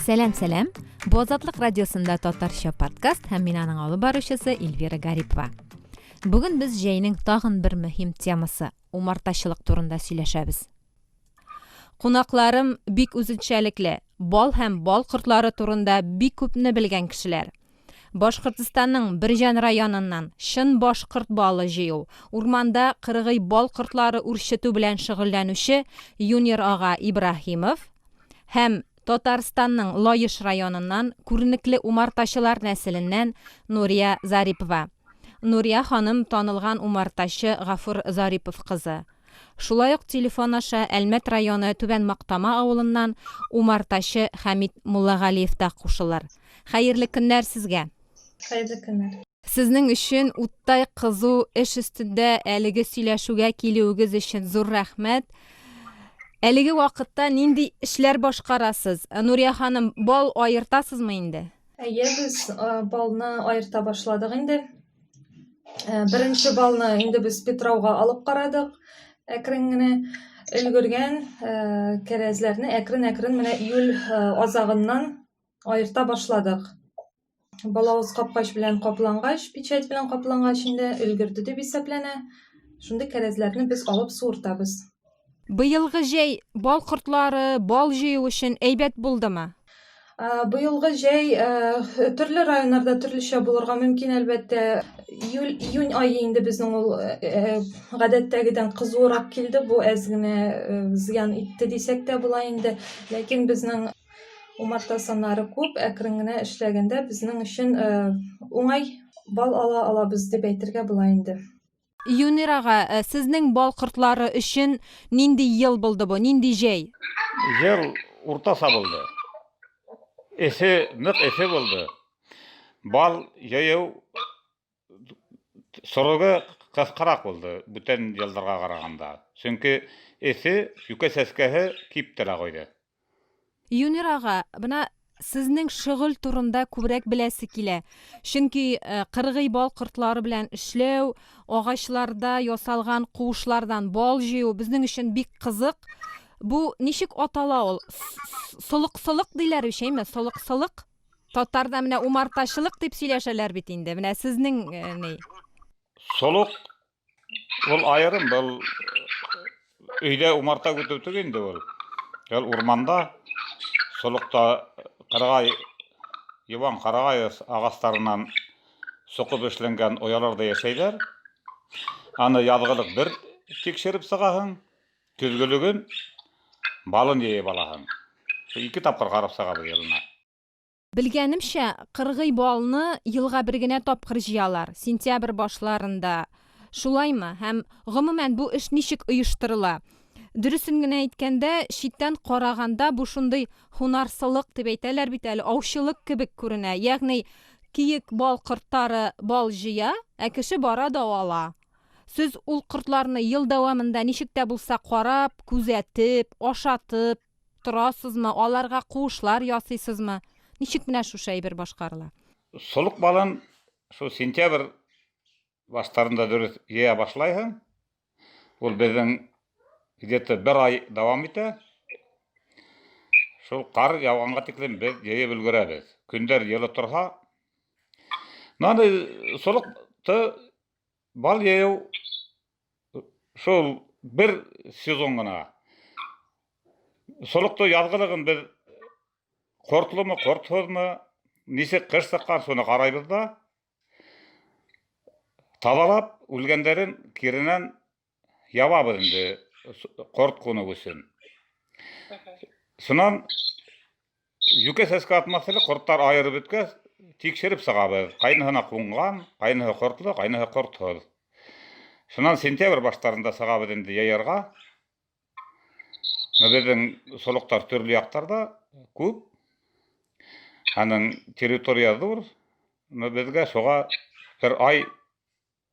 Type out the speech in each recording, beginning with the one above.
Сәлем. Бу Азатлык радиосында Татарча подкаст һәм мин аның алып баручысы Эльвира Гарипова. Бүген без җәйнең тагын бер мөһим темасы умартачылык турында сөйләшәбез. Кунакларым бик үзенчәлекле, бал һәм бал кортлары турында бик күпне белгән кешеләр. Башкортстанның Бирҗан районыннан чын башкорт балы җыю, урманда кыргый бал кортлары үрчетү белән шөгыльләнүче Юнир ага Ибраһимов һәм Татарстанның Лаеш районыннан күренекле умартачылар нәселеннән Нурия Зарипова. Нурия ханым танылган умартачы Гафур Зарипов кызы. Шулай ук телефон аша Әлмәт районы Түбән Мактама авылыннан умартачы Хәмит Муллагалиев та кушылыр. Хәерле көннәр сезгә. Хәерле көннәр. Сезнең өчен уттай кызу эш өстендә әлеге сөйләшүгә килүегез өчен зур рәхмәт. Әлеге вакытта нинди эшләр башкарасыз? Нурия ханым, бал айыртасызмы инде? Без балны айырта башладык инде. Беренче балны инде без Петрауга алып карадык. Әкрен генә өлгергән кәрәзләрне әкрен менә июль азагыннан айырта башладык. Балавыз капкач белән каплангач, печать белән каплангач инде өлгерде дип исәпләнә. Шундый кәрәзләрне без алып суыртабыз. Быелгы җәй бал кортлары, бал җыю өчен әйбәт булдымы? Быелгы җәй төрле районнарда төрлечә булырга мөмкин, әлбәттә. Июнь айы инде безнең ул гадәттәгедән кызурак килде. Бу әз генә зыян итте дисәк тә була инде. Ләкин безнең умарта саннары күп, әкрен генә эшләгәндә безнең өчен уңай бал алабыз дип әйтергә була инде. Юнир ага, сезнең бал кортлары өчен нинди ел булды бу? Нинди җәй? Ел уртаса булды. Нык эсе булды. Бал җыю сорогы кыскарак булды бүтән елларга караганда. Чөнки эсе юка сәскәһе киптелә куйды. Юнир ага, бuna сезнең шөгыль турында күбрәк беләсе килә. Чөнки кыргый бал кортлары белән эшләү, агачларда ясалган куышлардан бал җыю безнең өчен бик кызык. Бу ничек атала ул? Солык диләр ишәйме? Солык. Татарда менә умартачылык дип сөйләшәләр бит инде. Менә сезнең ни? Солык ул аерым, бул өйдә умарта көтүтүк инде ул. Урманда солыкта Иван Карагай агастарынан соқып эшләнгән ояларда яшәйләр. Аны язгылык бер тикшереп сыгаһың, көзгөлөгөн балын җыеп алаһың. Ике тапкыр карап сыгабыз елына. Белгәнемчә, кыргый балны елга бер генә тапкыр җыялар, сентябрь башларында. Шулаймы? Һәм гомумән бу эш ничек оештырыла? Дөресен генә әйткәндә, читтән караганда бу шундый һунарсылык дип әйтәләр бит әле, аучылык кебек күренә. Ягъни киек бал кортлары бал җыя, ә кеше бара да ала. Сез ул кортларны ел дәвамында ничек тә булса карап, күзәтеп, ашатып торасызмы? Аларга куышлар ясыйсызмы? Ничек менә шу әйбер башкарыла? Солык балын шу сентябрь баштарында дөрес җыя башлайһың. Ул безнең где-то бер ай дәвам итә. Шул кар яуганга тиклем без җыеп өлгерәбез. Көндәр йылы торса, наны солыкты бал җыю шул бер сезон гына. Солыкты язгылыгын без кортлымы, кортсызмы, ничек кыш сыккан шуны карайбыз да, табалап үлгәннәрен киренән ябабыз инде корт куну өчен. Шуннан юка сәскә атмаслы корттар айырып беткәч, тикшереп сыгабыз. Кайныһына кунган, кайныһы кортлы, кайныһы кортсыз. Шуннан сентябрь баштарында сыгабыз инде яярга. Безнең солыктар төрле яктарда күп. Аның территория зур. Безгә шуга бер ай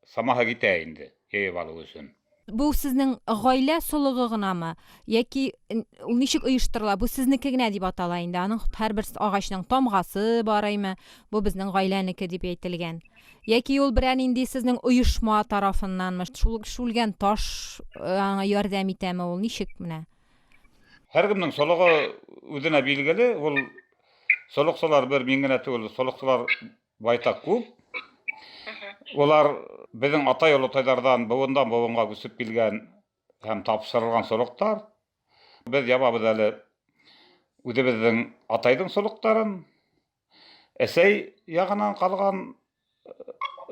самаһа китә инде җыеп алу өчен. Бу сезнең гаилә солыгы гынамы? Яки ул ничек оештырыла? Бу сезнеке генә дип атала инде. Аның һәрбер агачның тамгасы бараймы? Бу безнең гаиләнеке дип әйтелгән. Яки ул берән инде сезнең оешма тарафыннанмы? Шулгән таш ярдәм итәме ул? Ничек менә? Һәркемнең солыгы үзенә билгеле, ул Solukçular bir mingene tügül, solukçular baytak köp. Olar bizin ata yolutaylardan bowundan bowunga güsüp bilgen hem tapşırılgan soluktar. Biz ýababız äli bizin ataýdyň soluktaryn, esey ýagынан kalgan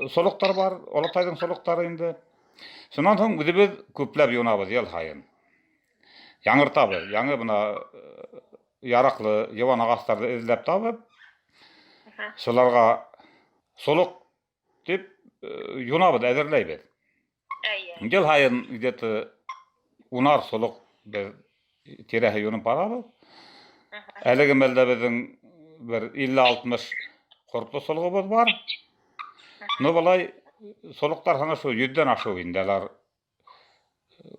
soluktar bar, olataýdyň soluktary indi. Şondan soň biz köpläp ýonabız ýyl haýyn. Yaňyrtabız, ýaňy buna yarakly, ýywan agaçlary izläp tabyp, şolarga soluk dip ýonabız, äzirleýbiz. Ýyl haýyn gideti unar soluk biz terehe ýonyp barabız. Eligi melde bizin bir 50-60 kortlu solugubuz bar. No balay soluktar hana şu 100den aşağı indeler.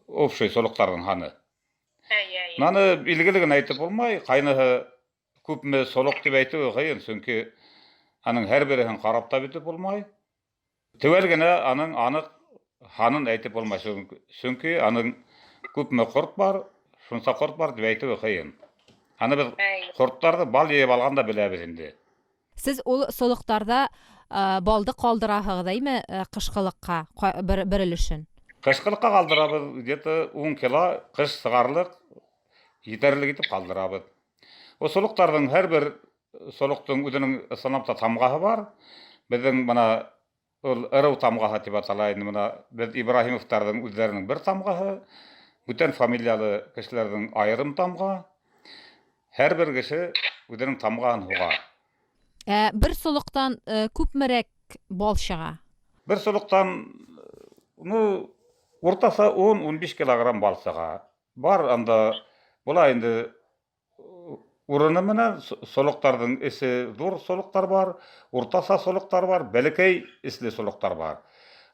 Opşoy soluktarın hanı. Nany bilgiligini aýtyp bolmay, kaýnahy köpme soluk diýip aýtyp goýyn, çünki anyň her birinin karap da bitip bolmay. Tewelgene anyň anyk hanyn aýtyp bolmay, çünki anyň köpme kort bar, şunsa kort bar diýip aýtyp goýyn. Hani biz kortlardy bal ýep alganda bilebiz indi. Siz ol soluktarda baldy kaldyrahyňyzmy kışkylykka birilişin? Kışkılykka kaldırabız, geti 10 kilo kış sıgarlyk yeterli gitip kaldırabız. O soluktardyň her bir solukdyň özüniň sanapda tamgahy bar. Biziň bana ol Erew tamgahy diýip atalaýyn. Buna biz Ibrahimovtardyň özleriniň bir tamgahy, bütün familiýaly kişilerden aýrym tamga. Her bir kişi özüniň tamgahyny hugar. Bir soluktan köpmerek bal şyga. Bir soluktan ortasa 10-15 kilogram bal şyga. Bar anda bula indi uruny menen soluktardyň esi dur soluktar bar, ortasa soluktar bar, belekey isli soluktar bar.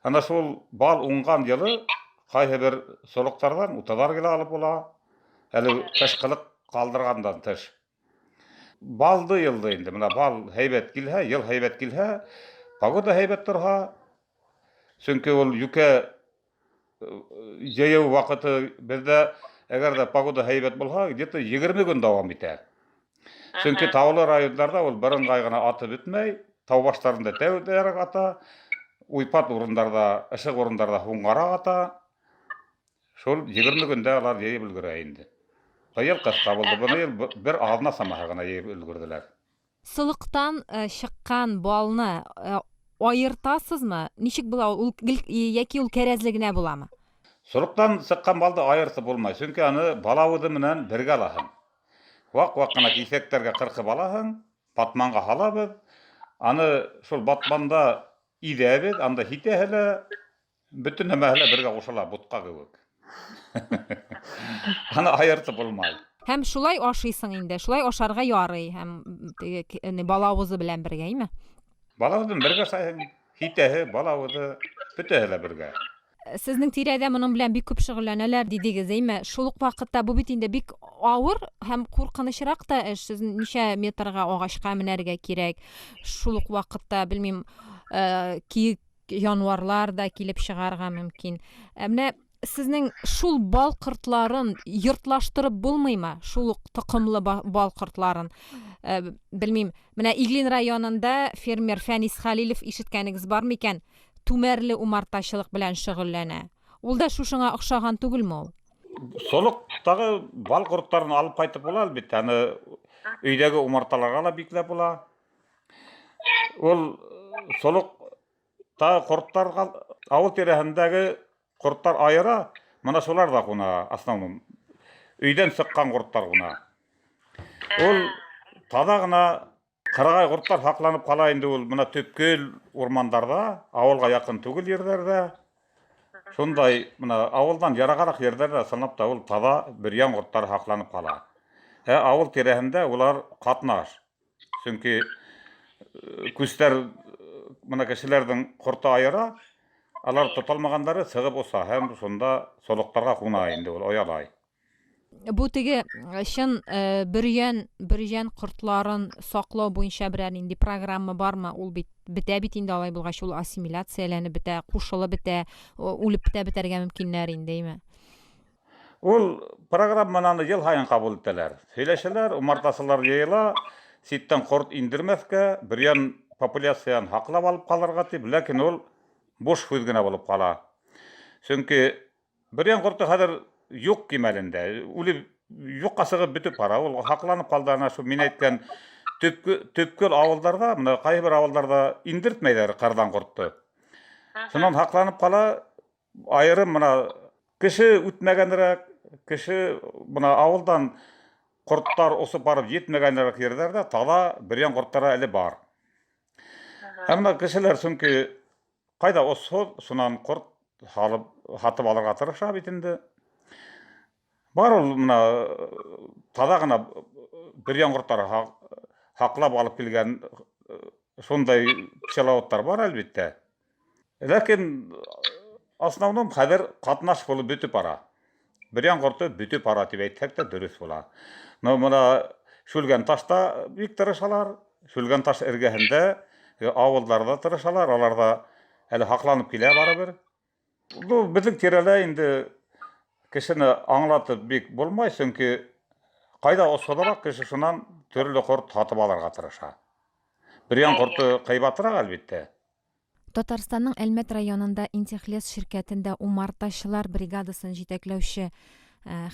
Ana şol bal ungan ýyly gaýhy bir soluktardan utadar gele alyp bola. Hali kışkılık kaldırgandan tış. Baldy ýyldy indi. Muna bal heýbet kilhe, ýyl heýbet kilhe, pagoda heýbet durha. Çünki ol ýüke ýeýew wagty bizde egerde pagoda heýbet bolsa, geti 20 gün dowam eder. Çünki tawly raýonlarda ol birin gaýgyna atyp bitmey, taw başlarynda täwderek ata, uýpat urundarda, ışık urundarda huňgarak ata. Şol 20 günde alar ýeýip ulgurýardy. Hayal kasta boldy. Bunu bir ağzına samahyna ýep ulgurdylar. Sılyktan şykkan balny aýyrtasızmy? Niçik bula ul ýeki ul kerezligine bulamy? Suluktan sykkan baldy aýyrtyp bolmay. Çünki any balawydy menen birge alasyň. Wak-wakna kiseklerge kyrkyp alasyň, batmanga halabız. Any şol batmanda idäbiz, anda hitehele bütün nämeler birge goşular butga göbek. Ana aýyrtyp bolmay. Hem şulay aşysyň indi, şulay aşarga ýary, hem balawyzy bilen birgeymi? Balawydy birge saýyn, hitehi, balawydy bütehele birge. Sizning tirede munyň bilen bik köp şugullanýarlar diýdigiz, eýme? Şuluk wagtda bu bitinde bik awır hem korkanyşyrak da iş. Siz niçe metrga agaçka minerge kirek? Şuluk wagtda bilmem ki ýanwarlar da kilip şygarga mümkin. Emne sizning şul bal kırtlaryn ýyrtlaşdyryp bolmaýmy? Şuluk tykymly bal kırtlaryn. Bilmem, mena Iglin raýonunda fermer Fänis Halilow işitkenigiz barmy eken? Tümerli umartaşylyk bilen şugullanýar. Ol da şuşaňa okşagan tügülmi ol? Solukdagy bal kurtlaryny alyp gaýtyp bolar elbetde. Hani öýdegi umartalarga ala biklep bola. Ol solukda kurtlar awl terehendägi kurtlar aýyra, mana şolar da guna aslanım. Öýden sykkan kurtlar guna. Ol tadagına Karagay kurtlar saklanyp kalaýyndy ol muna töpköl ormandarda, awulga ýakyn tügül ýerlerde. Şonday muna awuldan ýaragarak ýerlerde sanapda ol tada bir ýan kurtlar saklanyp kalar. Awul terehinde ular katnaş. Çünki küster muna kişilerden kurta aýyra, alar tutalmagandary sygyp olsa hem şonda soluktarga gunaýyndy ol oýalay. Bu tigi şın bir ýan kurtlaryn saklaw boýunça birer indi programma barmy? Ul bit indi alay bulgaç ul assimilasiýalanyp bite, kuşulyp bite, ulyp biterge mümkinler indimi? Ol programmany ýyl haýyn kabul etdiler. Söyleşiler, umartasylar ýyla, Sitten kurt indirmeske, bir yan populasyany haklap alıp kalarga tip, lakin ol boş söz gene bolup kala. Çünki bir yan kurtu hazır yok kimelinde. Uli yok kasygy bitip para. Ol haklanyp kaldana şu men aýtgan töpköl awuldarga, mına gaýby bir awuldarda indirtmeýler kardan kurttu. Şondan haklanyp kala aýrym mına kişi ütmegendirek, kişi buna awuldan kurtlar osup barıp yetmegendirek yerlerde tala bir yan kurtlara eli bar. Hem kişiler çünkü kayda osu sunan kurt halıp hatıp alarga tırışa bitindi. Bar ol mına tadagına bir yan kurtlar haklap alıp kelgen sonday pişalawatlar bar elbette. Lakin основном haber katnaş bolup bütüp bara. Bir yan kurtu bütüp bara diýip aýtsak da dürüst bola. No mına şulgan taşta büyük tırışalar, şulgan taş ergehinde awullarda tırışalar, olarda hali haklanyp kile barabir. Bu bizlik terele indi kişini anlatıp büyük bolmaý, çünki kayda osadarak kişi şundan türlü kurt hatıp alarga tırışa. Bir yan kurtu kıybatırak elbette. Tatarstanның Әлмәт районында Интехлес şirketinde Умарташылар бригадасын җитәкләүче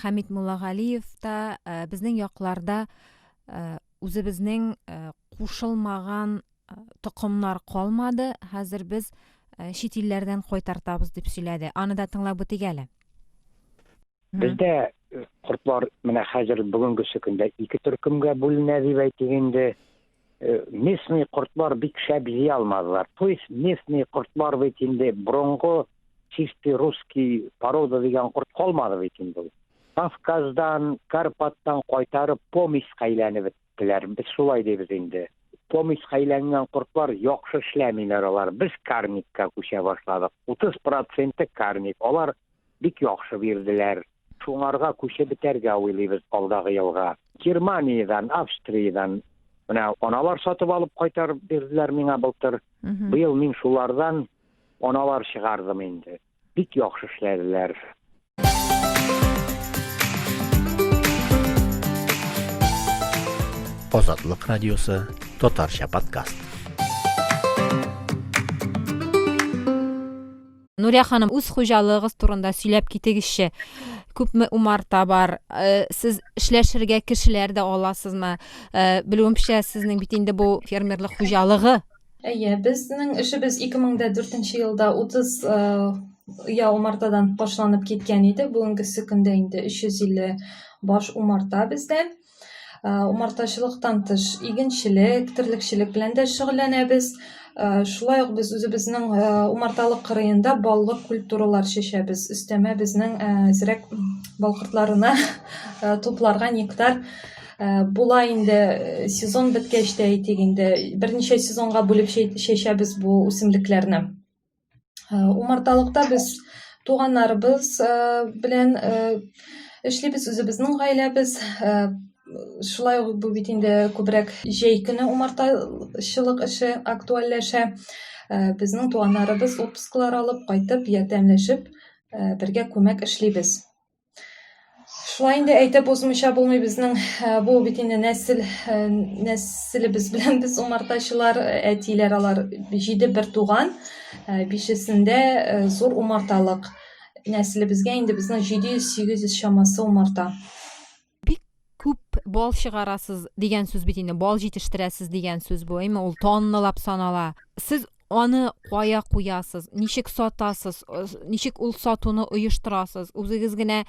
Хамит Муллагалиев та безнең якларда үзебезнең кушылмаган токымнар калмады. Хәзер без чит илләрдән кайтартабыз дип сөйләде. Аны да тыңлап үтик әле. Бездә кортлар менә хәзер бүгенге көндә ике төркемгә бүленә дип әйтгәндә, местный кортлар бик шәп җый алмадылар. То есть местный кортлар бит инде бронго чистый русский порода дигән корт калмады бит инде. Кавказдан, Карпаттан кайтарып Помиска әйләнеп беттеләр. Без шулай дибез инде. Помиска әйләнгән кортлар яхшы эшләмиләр алар. Без карникка күчә башладык. 30% карник. Алар бик яхшы бирделәр. Шуңарга күчә бетәргә уйлыйбыз алдагы елга. Германиядан, Австриyadan менә аналар сатып алып кайтарып бирделәр миңа былтыр. Быел мин шулардан аналар чыгардым инде. Бик яхшы эшләделәр. Азатлык радиосы, Татарча подкаст. Нурия ханым, үз хуҗалыгыгыз турында сөйләп китегезче. Күпме умарта бар? Сез эшләшергә кешеләр дә аласызмы? Белүемчә, сезнең бит инде бу фермерлык хуҗалыгы. Әйе, безнең эшебез 2004 елда 30 умартадан башланып киткән иде. Бүгенгесе көндә инде 350 баш умарта бездә. Умартачылыктан тыш игенчелек, терлекчелек белән дә шөгыльләнәбез. Шулай ук без үзебезнең умарталык кырыенда баллык культуралар чәчәбез. Өстәмә безнең зирәк балкыртларына тупларга нектар була инде сезон беткәч тә әйтик инде берничә сезонга бүлеп чәчәбез бу үсемлекләрне. Умарталыкта без туганнарыбыз белән эшлибез, үзебезнең гаиләбез. Шулай ук бу бит инде күбрәк җәй көне умартачылык эше актуальләшә. Безнең туганнарыбыз отпускалар алып кайтып, ярдәмләшеп, бергә күмәк эшлибез. Шулай инде әйтеп узмыйча булмый, безнең бу бит инде нәселебез белән без умартачылар, әтиләр алар 7 бер туган, 5-сендә зур умарталык. Нәселебезгә инде безнең 700-800 чамасы умарта. Күп бал чыгарасыз дигән сүз бит инде, бал җитештерәсез дигән сүз бу, әйме ул тонналап санала. Сез аны кая куясыз? Ничек сатасыз? Ничек ул сатуны оештырасыз? Үзегез генә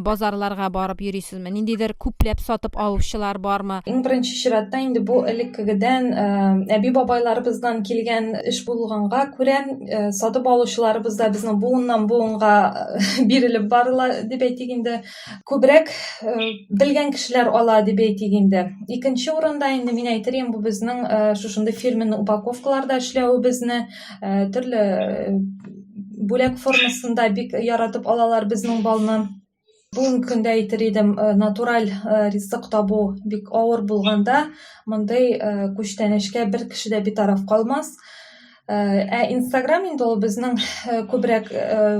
базарларга барып йөрисезме? Ниндидер күпләп сатып алучылар бармы? Иң беренче чиратта инде бу элеккегедән әби бабайларыбыздан килгән эш булганга күрә сатып алучыларыбыз да безнең буыннан буынга бирелеп барыла дип әйтик инде. Күбрәк белгән кешеләр ала дип әйтик инде. Икенче урында инде мин әйтер бу безнең шушындай фирменный упаковкаларда эшләү безне төрле бүләк формасында бик яратып алалар безнең балны. Бүгенге көндә әйтер идем, натураль ризык табу бик авыр булганда, мондай күчтәнәшкә бер кеше дә битараф калмас. Instagram инде ул безнең күбрәк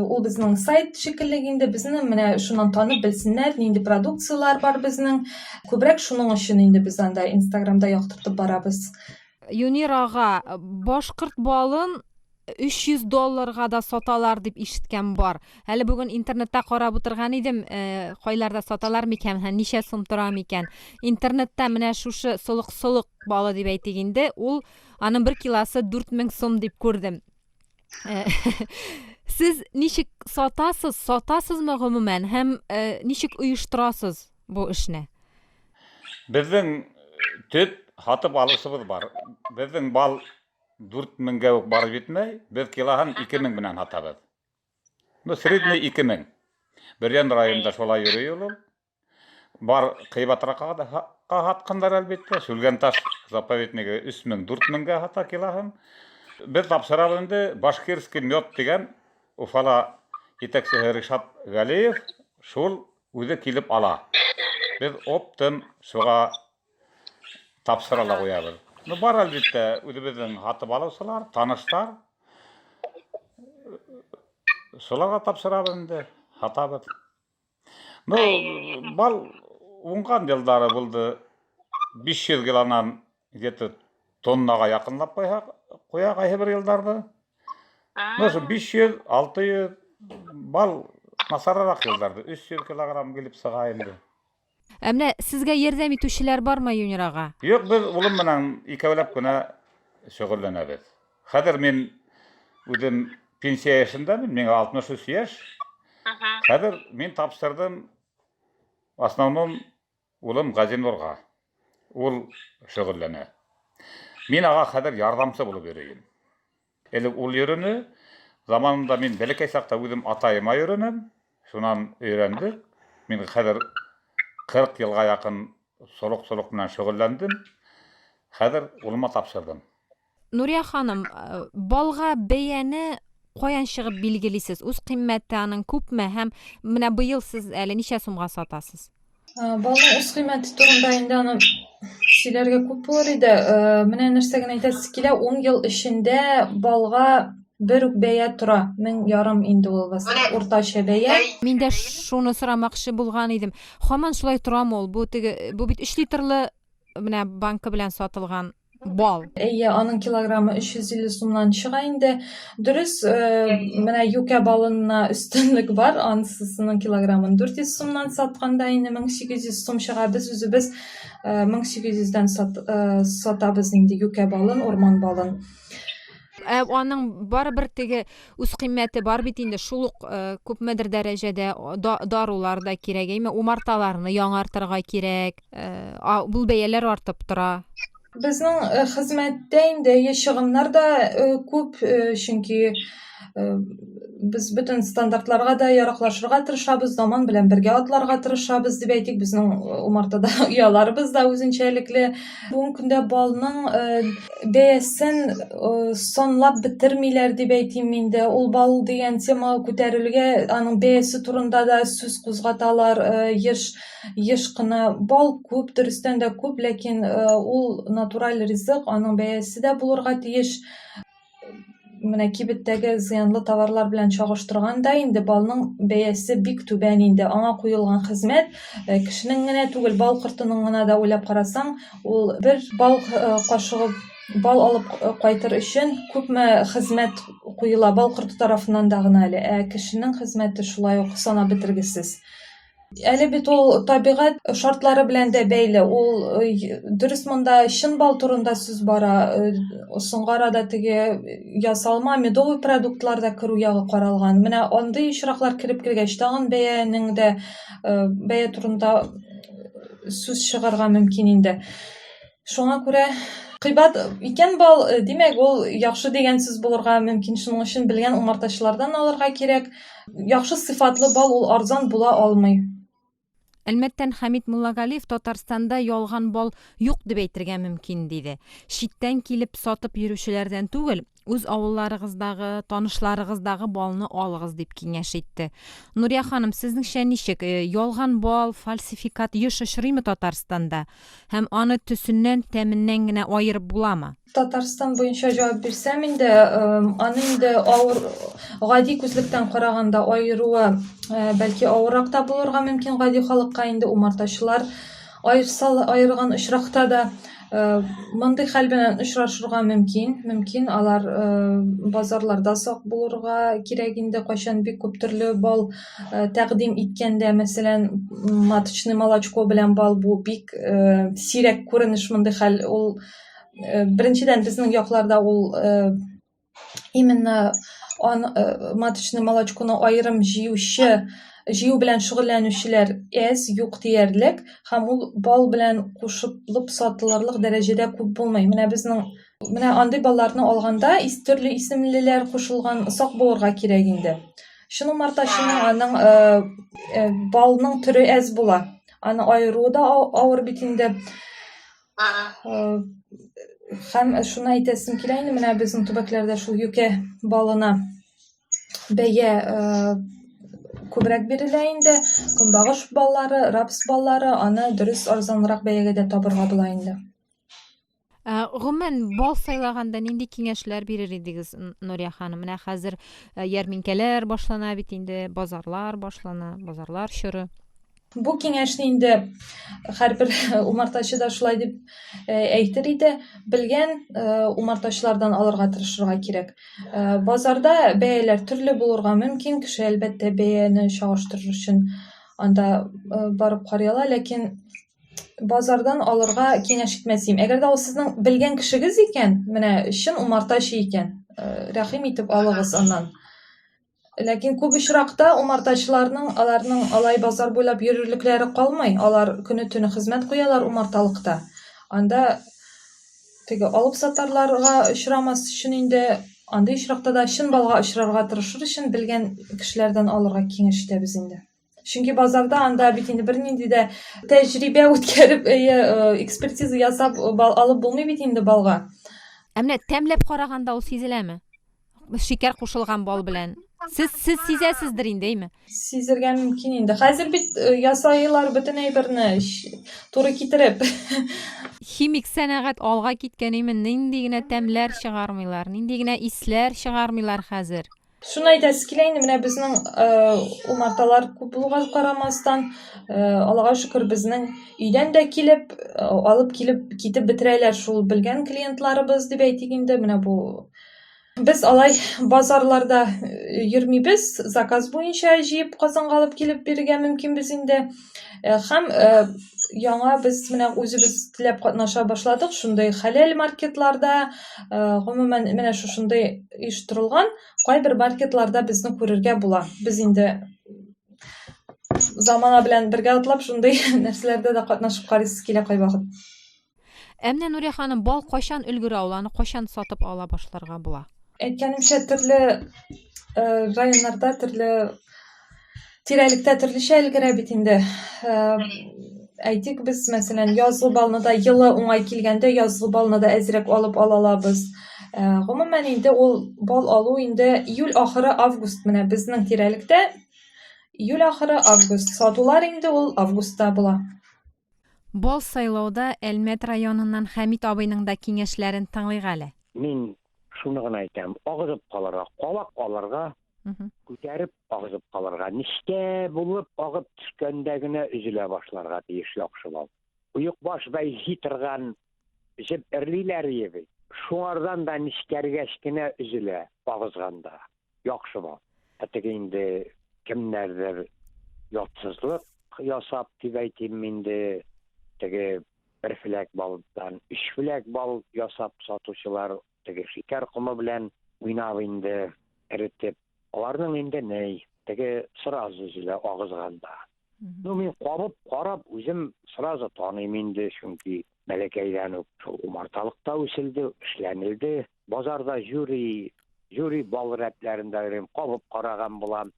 ул безнең сайт шикелле инде безне менә шуннан танып белсеннәр, нинди продукциялар бар безнең. Күбрәк шуның өчен инде без анда Instagramда яктыртып барабыз. Юнир ага, башкорт балын $300 да саталар дип ишеткән бар. Әле бүген интернетта карап утырган идем, кайларда саталар микән, ничә сум тора микән. Интернетта менә шушы солык балы дип әйтик инде, ул аның 1 килосы 4000 сум дип күрдем. Сез ничек сатасызмы гомумән һәм ничек оештырасыз бу эшне? Безнең төп хатып алышыбыз бар. Безнең бал 4000-гә үк барып җитмәй, без килоһын 2000 белән һатабыз. Ну, средний 2000. Бердән районда шулай йөри ул. Бар кыйбатракка да хаткандар әлбәттә. Сүлгән таш заповедниге 3000-4000-гә хата килоһын. Без тапшырабыз инде Башкирский мед дигән Уфала итәкчесе Ришат Галиев шул үзе килеп ала. Без оптын шуга тапшырала куябыз. Ну, бар әлбәттә үзебезнең хатып алучылар, таныштар. Шуларга тапшырабыз инде, хатабыз. Ну, бал уңган елдары булды. 500 килонан где-то тоннага якынлап куя кайсы бер елдарды. Ну, 500, 600 бал насарарак елдарды. 300 килограмм килеп сыга инде. Менә сезгә ярдәм итүчеләр бармы, Юнир ага? Юк, без улым менән икәүләп кенә шөгыльләнәбез. Хәзер мин үзем пенсия яшендәмен, миңа 63 яшь. Хәзер мин тапшырдым основном улым Газинурга. Ул шөгыльләнә. Мин ага хәзер ярдәмчы булып йөрим. Әле ул йөрүне заманында мин бәләкәй чакта үзем атайыма йөренем. Шуннан өйрәндек. Мин хәзер 40 елга якын солык белән шөгыльләндем. Хәзер улыма тапшырдым. Нурия ханым, балга бәяне каян чыгып билгелисез? Үз кыйммәте аның күпме һәм менә быел сез әле ничә сумга сатасыз? Балның үз кыйммәте турында инде аны сөйләргә күп булыр иде. Менә нәрсә генә әйтәсе килә, 10 ел эчендә балга бер үк бәя тора. 1500 инде ул уртача бәя. Мин дә шуны сорамакчы булган идем. Һаман шулай торамы ул? Бу бит 3 литрлы менә банка белән сатылган бал. Әйе, аның килограммы 350 сумнан чыга инде. Дөрес, менә юкә балына өстенлек бар. Анысының килограммын 400 сумнан сатканда инде 1800 сум чыга. Без үзебез 1800-дән сатабыз инде юкә балын, орман балын. Аның барыбер теге үз кыйммәте бар бит инде, шул ук күпмедер дәрәҗәдә дарулар да кирәк, әйме умарталарны яңартырга кирәк. Бу бәяләр артып тора. Безнең хезмәттә инде чыгымнар да күп, чөнки без бөтен стандартларга да яраклашырга тырышабыз, заман белән бергә атларга тырышабыз дип әйтик. Безнең умартада уяларыбыз да үзенчәлекле. Бүген көндә балның бәясен санлап бетермиләр дип әйтим инде. Ул бал дигән тема күтәрелгә, аның бәясе турында да сүз кузгаталар. Еш кына бал күп, дөрестән дә күп, ләкин ул натураль ризык, аның бәясе дә булырга тиеш. Менә кибеттәге зыянлы товарлар белән чагыштырганда инде балның бәясе бик түбән инде. Аңа куелган хезмәт кешенең генә түгел, бал кортының гына да уйлап карасаң, ул бер бал кашыгы бал алып кайтыр өчен күпме хезмәт куела бал корты тарафыннан да гына әле. Кешенең хезмәте шулай ук санап бетергесез. Әле бит ул табигать шартлары белән дә бәйле. Ул дөрес монда чын бал турында сүз бара. Соңгы арада теге ясалма медовый продуктлар да керү ягы каралган. Менә андый очраклар кирип кергәч, тагын бәянең дә бәя турында сүз чыгарга мөмкин инде. Шуңа күрә кыйбат икән бал, димәк, ул яхшы дигән сүз булырга мөмкин. Шуның өчен белгән умартачылардан алырга кирәк. Яхшы сыйфатлы бал ул арзан була алмый. Әлмәттән Хәмит Муллагалиев Татарстанда ялган бал юк дип әйтергә мөмкин диде. Читтән килеп сатып йөрүчеләрдән түгел, Үз авылларыгыздагы, танышларыгыздагы балны алыгыз дип киңәш итте. Нурия ханым, сезнеңчә ничек? Ялган бал, фальсификат еш очрыймы Татарстанда? Һәм аны төсеннән, тәменнән генә аерып буламы? Татарстан буенча җавап бирсәм инде, аны инде авыр гади күзлектән караганда аеруы бәлки авыррак та булырга мөмкин гади халыкка инде умартачылар айырган очракта да мондый хәл белән очрашырга мөмкин. Алар базарларда сак булырга кирәк инде, кайчан бик күп төрле бал тәкъдим иткәндә, мәсәлән, маточный молочко белән бал бу бик сирәк күренеш мондый хәл. Ул беренчедән безнең якларда ул именно маточный молочконы аерым җыю белән шөгыльләнүчеләр юк диярлек, һәм ул бал белән кушылып сатылырлык дәрәҗәдә күп булмый. Менә андый балларны алганда төрле исемлеләр кушылган сак булырга кирәк инде. Шуны умартачының аның балның төре әз була. Аны аеру да авыр бит инде. Һәм шуны әйтәсем килә инде, менә безнең төбәкләрдә шул юкә балына бәя күбрәк бирелә инде. Көнбагыш баллары, рапс баллары аны дөрес арзанрак бәягә дә табырга була инде. Гомумән бал сайлаганда нинди киңәшләр бирер идегез, Нурия ханым? Менә хәзер ярминкәләр башлана бит инде, базарлар чоры. Бу киңәшне инде һәрбер умартачы да шулай дип әйтер иде. Белгән умартачылардан алырга тырышырга кирәк. Базарда бәяләр төрле булырга мөмкин. Кеше әлбәттә бәяне чагыштырыр өчен анда барып карыйлар, ләкин базардан алырга киңәш итмәсем. Әгәр дә ул сезнең белгән кешегез икән, менә чын умартачы икән, рәхим итеп алыгыз аннан. Ләкин күп очракта умартачыларның аларның алай базар буйлап йөрерлекләре калмый. Алар көне-төне хезмәт куялар умарталыкта. Анда теге алып сатарларга очрамас өчен инде андый очракта да чын балга очрарга тырышыр өчен белгән кешеләрдән алырга киңәш итәбез инде. Чөнки базарда анда бит инде бернинди дә тәҗрибә үткәреп, экспертиза ясап алып булмый бит инде балга. Менә тәмләп караганда ул сизеләме? Шикәр кушылган бал белән. Сез сизәсездер инде, әйме? Сизергә мөмкин инде. Хәзер бит ясайлар бөтен әйберне туры китереп. Химик сәнәгать алга киткән, нинди генә тәмләр чыгармыйлар, нинди генә исләр чыгармыйлар хәзер. Шуны әйтәсе килә инде, менә безнең умарталар күп булганга карамастан, Аллага шөкер, безнең өйдән дә килеп, алып килеп китеп бетерәләр шул белгән клиентларыбыз дип әйтик инде. Менә бу без алай базарларда йөрмибез, заказ буенча җыеп Казанга алып килеп бирергә мөмкинбез инде. Һәм яңа без менә үзебез теләп катнаша башладык шундый хәләл маркетларда, гомумән менә шушындый оештырылган кайбер маркетларда безне күрергә була. Без инде замана белән бергә атлап шундый нәрсәләрдә дә катнашып карыйсыз килә кайвакыт. Әмма Нурия ханым, бал кайчан өлгерә, аны кайчан сатып ала башларга була? Әйткәнемчә, төрле районнарда, төрле тирәлектә төрлечә өлгерә бит инде. Әйтик, без мәсәлән язгы балны да йылы уңай килгәндә язгы балны да әзрәк алып алалабыз. Гомумән инде ул бал алу инде июль ахыры август, менә безнең тирәлектә июль ахыры август. Сатулар инде ул августта була. Бал сайлауда Әлмәт районыннан Хәмит абыйның да киңәшләрен тыңлыйк әле. Мин шуны гына әйтәм, агызып калырга, калак алырга, күтәреп агызып калырга. Нишкә булып агып төшкәндә генә üzülә башларга тиеш яхшы бал. Уйык баш бай җитергән җеп эрлиләр иде. Шуңардан да нишкәргәч кенә üzülә агызганда. Яхшы бал. Әтеге инде кемнәрдер ятсызлык ясап дип әйтим инде. Теге бер филәк балдан 3 филәк бал ясап сатучылар теге шикәр комы белән уйнап инде эретеп. Аларның инде ней, теге сразу üzülә агызганда. Мин кабып карап үзем сразу таныйм инде, чөнки бәләкәйдән үк шул умарталыкта үселде, эшләнелде. Базарда жюри бал рәтләрендә кабып караган булам.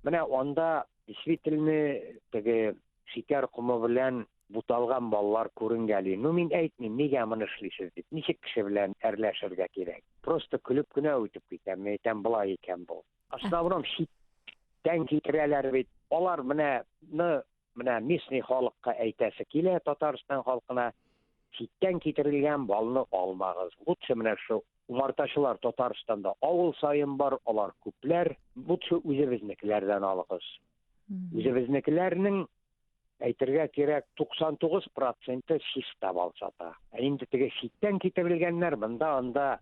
Менә анда действительно теге шикәр комы белән буталган балалар күренгәли. Ну мин әйтмим, нигә моны эшлисез дип. Ничек кеше белән әрләшергә кирәк? Просто көлеп кенә үтеп китәм. Әйтәм, булай икән бу. Аслабрам читтән китерәләр бит. Алар менә местный халыкка әйтәсе килә, Татарстан халкына читтән китерелгән балны алмагыз. Лучше менә шу умартачылар Татарстанда авыл сайын бар, алар күпләр. Лучше үзебезнекеләрдән алыгыз. Үзебезнекеләрнең әйтергә кирәк 99% чиста бал сата. Инде теге читтән китерелгәннәр анда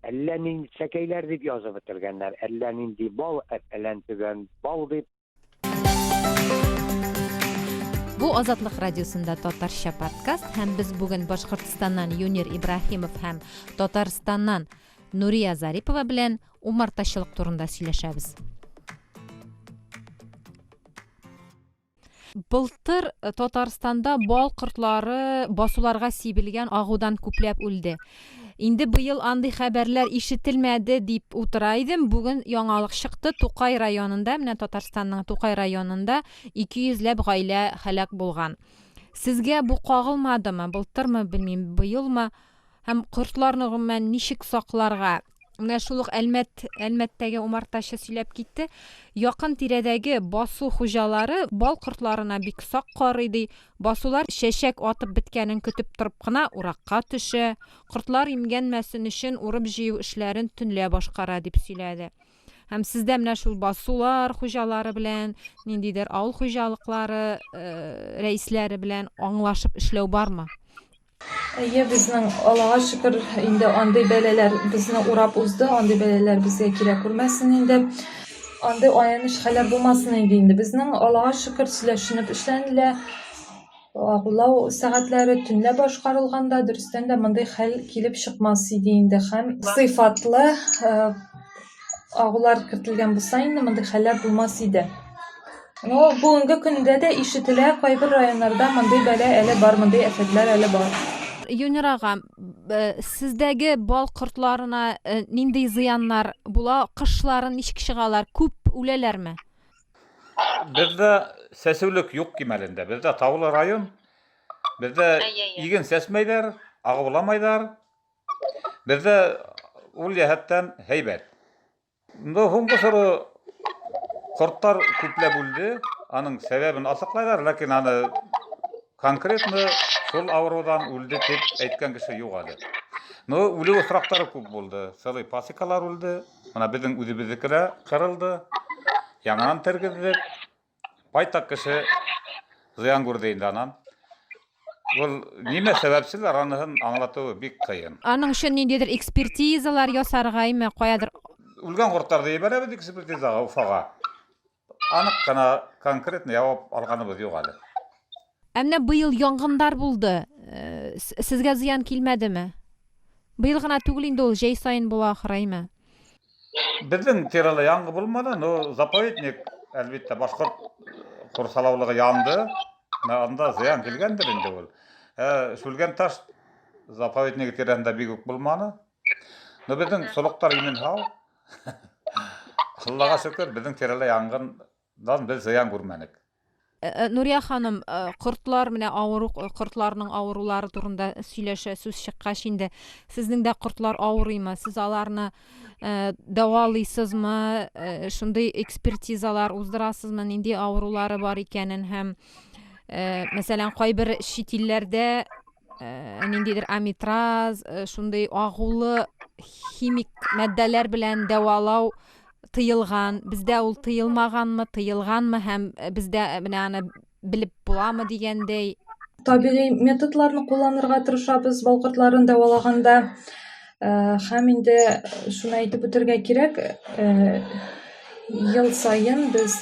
әллә нинди сәкәйләр дип язып бетергәннәр, әллә нинди бал, әлләнтегән бал дип. Бу Азатлык радиосында татарча подкаст һәм без бүген Башкортстаннан Юнир Ибраһимов һәм Татарстаннан Нурия Зарипова белән умартачылык турында сөйләшәбез. Былтыр Татарстанда бал кортлары басуларга сибелгән агудан күпләп үлде. Инде быел андый хәбәрләр ишетелмәде дип утыра идем. Бүген яңалык чыкты. Тукай районында, менә Татарстанның Тукай районында 200ләп гаилә һәлак булган. Сезгә бу кагылмадымы? Былтырмы, белмим, быелмы? Һәм кортларны гомумән ничек сакларга? Менә шул ук Әлмәттәге умартачы сөйләп китте. Якын тирәдәге басу хуҗалары бал кортларына бик сак карый ди. Басулар чәчәк атып биткәнен көтеп торып кына уракка төшә. Кортлар имгәнмәсен өчен урып җыю эшләрен төнлә башкара дип сөйләде. Һәм сездә менә шул басулар хуҗалары белән, ниндидер авыл хуҗалыклары рәисләре белән аңлашып эшләү бармы? Безнең Аллага шөкер, инде андый бәләләр безне урап узды, андый бәләләр безгә кирәк күрмәсен инде. Андый аяныч хәлләр булмасын инде. Безнең Аллага шөкер сөйләшенеп эшләнелә. Агулау сәгатьләре төнлә башкарылганда, дөрестән дә мондый хәл килеп чыкмас иде инде. Һәм сыйфатлы агулар кертелгән булса инде мондый хәлләр булмас иде. Но бүгенге көндә дә ишетелә, кайбер районнарда мондый бәла әле бар, мондый афәтләр әле бар. Юнир ага, сездәге бал кортларына нинди зыяннар була? Кышларын ничек чыгалар? Күп үләләрме? Бездә сәсүлек юк кимәлендә. Бездә таулы район. Бездә иген сәсмәйләр, агыламайдар. Бездә ул яһәттән һәйбәт. Бу һуңгысыры корттар күпләп үлде. Аның сәбәбен асыклайлар, ләкин аны конкретно шул авырудан үлде дип әйткән кеше юк әле. Но үлү очраклары күп булды. Сылый пасекалар үлде. Менә безнең үзебезнекеләр кырылды. Яңадан тергезлек. Байтак кеше зыян күрде инде анан. Ул нимә сәбәпсез аныһын аңлатуы бик кыен. Аның өчен ниндидер экспертизалар ясаргаймы, каядыр? Үлгән корттарды ебәрәбез экспертизага, Уфага. Анык кына конкретно җавап алганыбыз юк әле. Әмма быел янгындар булды. Сезгә зыян килмәдеме? Быел гына түгел инде ул, җәй сайын була ахраймы? Безнең тирәле яңгы булмады, но заповедник әлбәттә башкорт курсалаулыгы янды. Анда зыян килгәндер инде ул. Шүлгән таш заповедник тирәсендә бик үк булмады. Но безнең солыктар имен һау. Аллага шөкер, безнең тирәле янгындан без зыян күрмәдек. Нурия ханым, кортлар менә авыру, кортларның авырулары турында сөйләшә, сүз чыккач инде. Сезнең дә кортлар авырыймы? Сез аларны дәвалыйсызмы? Шундый экспертизалар уздырасызмы? Нинди авырулары бар икәнен һәм мәсәлән, кайбер чит илләрдә ниндидер амитраз, шундый агулы химик матдәләр белән дәвалау тыелган. Бездә ул тыелмаганмы, тыелганмы һәм бездә менә аны белеп буламы дигәндәй. Табигый методларны кулланырга тырышабыз бал кортларын дәвалаганда. Һәм инде шуны әйтеп үтәргә кирәк. Ел сайын без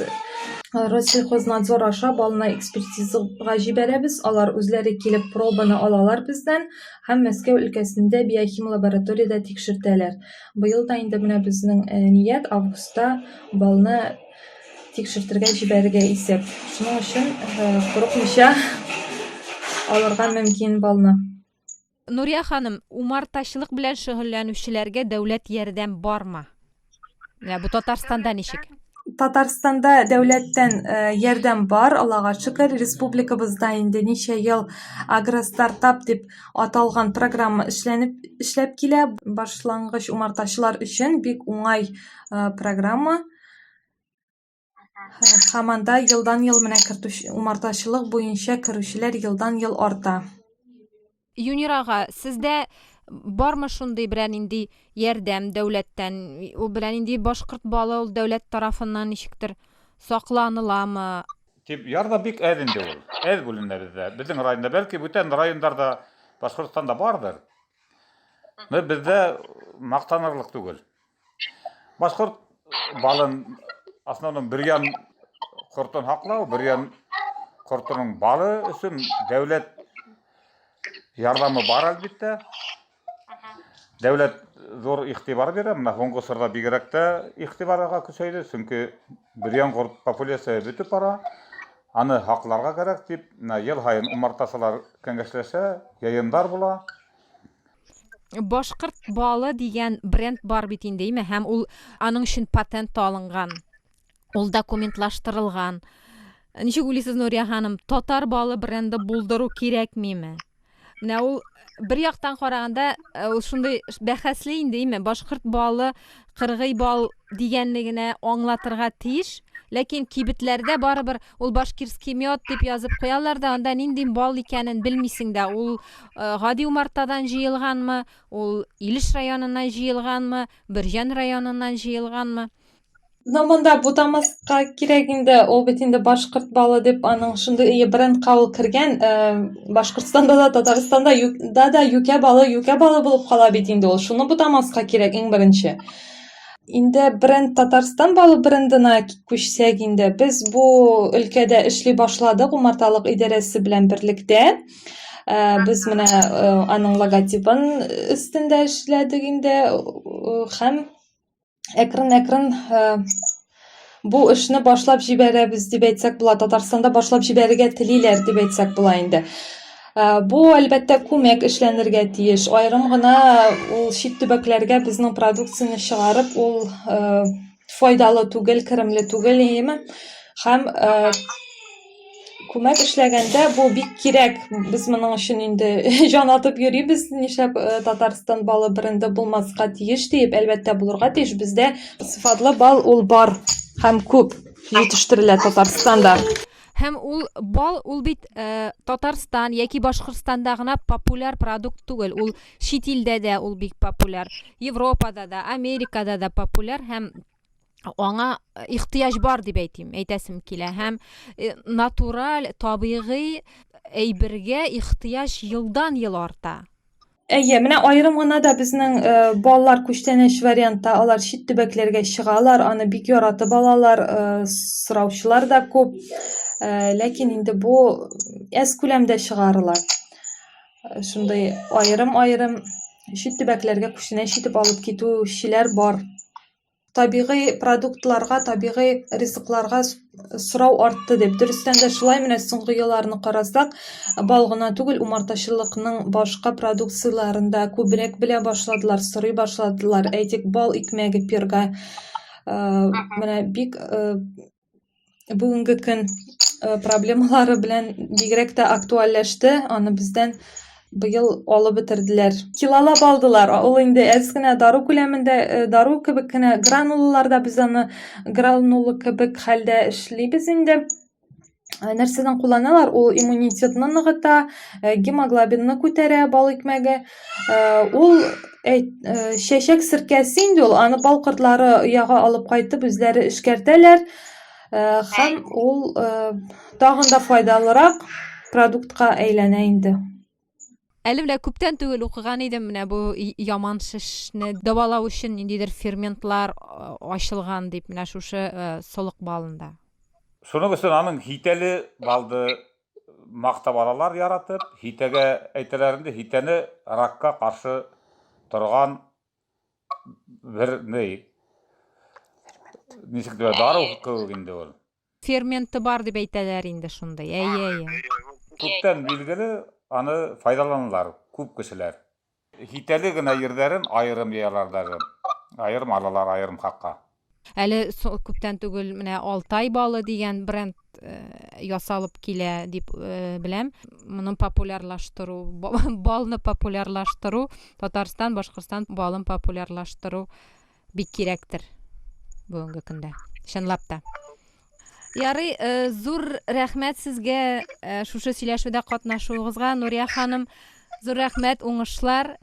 Россельхознадзор аша балны экспертизага җибәрәбез. Алар үзләре килеп пробаны алалар бездән һәм Мәскәү өлкәсендә биохим лабораториядә тикшертәләр. Быел да инде менә безнең ният августта балны тикшертергә җибәрергә исәп. Шуның өчен курыкмыйча алырга мөмкин балны. Нурия ханым, умартачылык белән шөгыльләнүчеләргә дәүләт ярдәм бармы? Бу Татарстанда ничек? Tatarstanda devletten yerden var, Allah'a şükür. Respublikabızda indi neçe yıl agrostartap dep atalgan programma işlep kile. Başlangıç umartaşılar için bik uңай programma. Hamanda yıldan yıl менә umartaşılık boyunca kirüşler yıldan yıl arta. Юнир ага, sizde barmı şunday bilen indi yerdem devletten, o bilen indi Başkırt balı ol devlet tarafından nişiktir saklanılamı? Tip yarda bik elinde ol. El bulunlar bizde. Bizim rayonda belki bütün rayonlarda Başkırtstanda bardır. Ve bizde maqtanırlık tugul. Başkırt balın aslında bir yan kurtun haklağı, bir yan kurtunun balı üçün devlet yardımı var elbette. Devlet zor ihtibar verir. Mına Hongo sırda bigerekte ihtibarga küseydi. Çünkü bir yan kurt popülasiyası bütüp bara. Anı haklarga gerek dip, yıl hayın umartasalar kengeşleşe yayınlar bula. Başkırt balı diyen brand var bitin değil mi? Hem ol anın için patent alıngan, ol dokumentlaştırılgan. Nişik uylisiz Nuriye Hanım, Tatar balı brendi bulduru kerek mi? Mine ol bir yaktan qaraganda ol şunday bähäsleyin değil Başkırt balı, Qırgıy bal digenligine anlatırga tiş. Lekin kibitlerde baribir ol Bashkirskiy miyot dep yazıp qoyarlar da anda nindin bal ikanin bilmisin da ol Gadi Umartadan jıyılganmı, ol İliş rayonundan jıyılganmı, Birjan rayonundan jıyılganmı? Namanda butamaska kereginde ol betinde Başkırt balı dep anın şunday brend kabul kirgen. Başkırtstanda da Tatarstanda da yüke balı bulup kala betinde ol. Şunu butamaska kerek en birinci. Inde brend Tatarstan balı brendine köşsek inde biz bu ülkede işli başladık umartalık idaresi bilen birlikte. Biz mine anın logotipin üstünde işledik inde hem ekran bu işini başlap jiberebiz dep aytsak bula. Tatarstanda başlap jiberige tililer dep aytsak bula inde. Bu elbette kömek işlenirge tiyiş. Ayrım gına ol şit tübeklerge bizning produksiyani çıgarıp ol faydalı tugel, kirimli tugel iyimi. Hem kömek işlegende bu bik kerek. Biz mening için indi jan atıp yürüyüz. Nişep Tatarstan balı brendi bulmasqa tiyiş deyip elbette bulurga tiyiş. Bizde sıfatlı bal ol bar. Hem köp yetiştiriler Tatarstanda. Hem ol bal ol bit Tatarstan yoki Bashkirstondagina populyar produkt tugul. Ol chet ilde de ol bik populyar. Yevropada da, Amerikada da populyar. Hem ona ihtiyaç var dep aytasim kile. Hem natural, tabiiy eybirge ihtiyaç yıldan yıl arta. Eye, mine ayrım gına da bizning ballar köçteneş variantda alar şit tübeklerge çıgalar, anı bik yaratıp alalar, sıravçılar da köp. Lekin indi bu ez külemde çıgarılar. Şunday ayrım şit tübeklerge köçteneş itip alıp kitu şiler bar. Tabiiy produktlarga, tabiiy rizıklarga sırav artты dep. Dürüstten de şulay mine soňky ýyllaryny garasak, bal gına tugul umartaşylykynyň başga produksiýalarynda köbrek bile başladylar, syry başladylar. Eýtik bal ikmegi pirga. Mine bik bugünkü gün problemalary bilen bigrek de aktualleşdi. Any bizden bıyıl alıp bitirdiler. Kilala baldılar. Ol indi eskine daru küleminde daru kibikine granulalarda biz onu granulu kibik halde işleybiz indi. Nerseden kullanalar? O immunitetini nıgıta, hemoglobinini kötere bal ikmege. Ol şeşek sirkesi indi ol. Anı bal kırtları yağa alıp kaytıp üzleri işkerteler. Hem ol dağında faydalırak produktka eylene indi. Elimle köpten tügül okugan idim mine bu yaman şişni dawalaw üçün indidir fermentlar açılgan dep mine şuşy solyk balında. Şunu üçün anın hiteli baldı maqtab alalar yaratıp, hitege eytelerinde hiteni rakka karşı turgan bir nisik diye darı kövginde ol. Fermenti bar dep eyteler indi şunday. Eye. Köpten bilgili anı faydalanırlar, köp kişiler. Hiteli gine yerlerin ayrım yerlerden. Ayrım alalar, ayrım hakka. Әле күптән түгел менә Алтай балы дигән бренд ясалып килә дип беләм. Моны популярлаштыру, балны популярлаштыру, Татарстан, Башкортстан балын популярлаштыру бик кирәктер бүгенге көндә. Чынлап та. Ярый, зур рәхмәт сезгә шушы сөйләшүдә катнашуыгызга, Нурия ханым. Зур рәхмәт, уңышлар,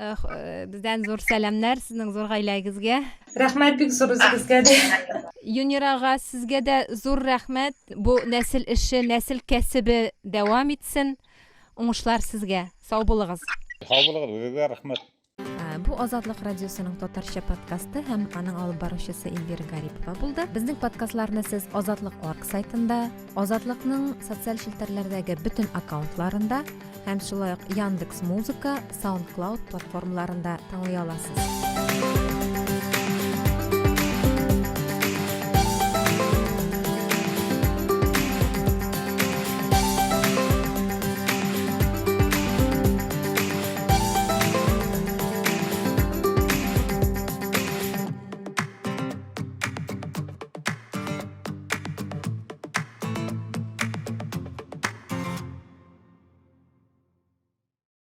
бездән зур сәламнәр сезнең зур гаиләгезгә. Рәхмәт бик зур үзегезгә дә. Юнирага сезгә дә зур рәхмәт. Бу нәсел эше, нәсел кәсебе дәвам итсен. Уңышлар сезгә. Сау булыгыз. Сау булыгыз, үзегезгә рәхмәт. Бу Азатлык радиосының татарча подкасты һәм аның алып баручысы Эльвира Гарипова булды. Безнең подкастларны сез Азатлык.org сайтында, Азатлыкның социаль челтәрләрдәге бөтен аккаунтларында һәм шулай ук Яндекс.Музыка, SoundCloud платформаларында тыңлый аласыз.